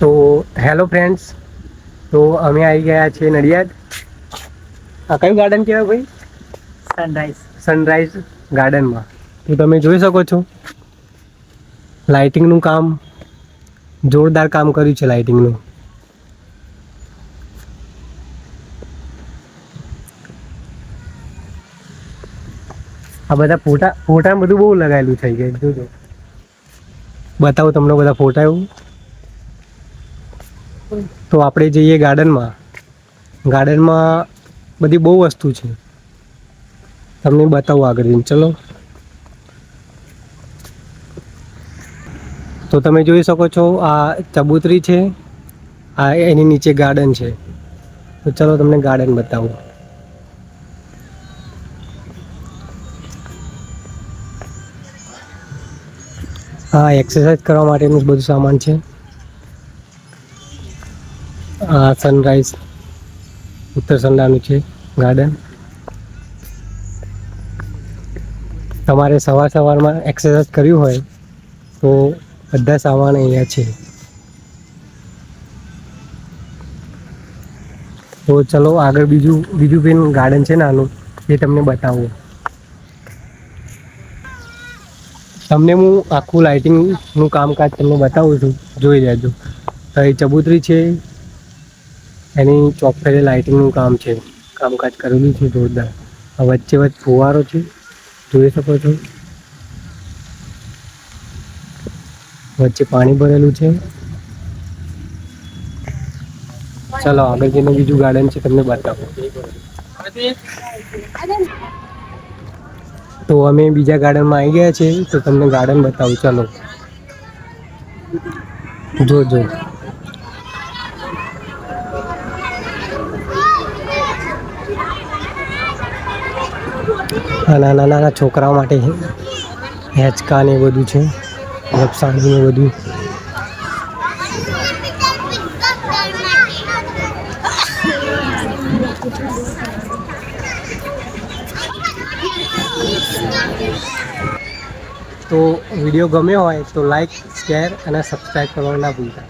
તો hello friends, તો અમે આવી ગયા છીએ નડિયાદ. આ કયું ગાર્ડન કહેવાય ભાઈ? સનરાઈઝ ગાર્ડનમાં. તો તમે જોઈ શકો છો લાઇટિંગનું કામ, જોરદાર કામ કર્યું છે લાઇટિંગનું. આ બધા ફોટા બધું બહુ લગાવેલું થઈ ગયું. જોજો, બતાવું તમને બધા ફોટા એવું. તો આપણે જઈએ ગાર્ડનમાં. બધી બહુ વસ્તુ છે, તમને બતાવું આગળ જઈને. ચલો, તો તમે જોઈ શકો છો આ ચબૂતરી છે, આ એની નીચે ગાર્ડન છે. તો ચલો તમને ગાર્ડન બતાવું. હા, એક્સરસાઇઝ કરવા માટેનું બધું સામાન છે. આ સનરાઈઝ ઉત્તર સંડાનું છે ગાર્ડન. તમારે સવારમાં એક્સરસાઇઝ કર્યું હોય તો બધા સામાન અહીંયા છે. તો ચલો આગળ બીજું પેન ગાર્ડન છે નાનું, એ તમને બતાવું. તમને હું આખું લાઇટિંગનું કામકાજ તમને બતાવું છું, જોઈ લેજો. તો એ ચબૂતરી છે, એની ચોકઠે લાઇટિંગનું કામકાજ કરેલું છે જોરદાર. વચ્ચે ફુવારો છે, જોઈ શકો છો. વચ્ચે પાણી ભરેલું છે. ચલો આગળ જઈને બીજું ગાર્ડન છે તમને બતાવો. તો અમે બીજા ગાર્ડનમાં આવી ગયા છીએ, તો તમને ગાર્ડન બતાવું. ચલો જોજો. નાના છોકરાઓ માટે હેચકા ને બધું છે, રપસાણી ને બધું. તો વિડીયો ગમ્યો હોય તો લાઈક, શેર અને સબસ્ક્રાઈબ કરવાનું ના ભૂલતા.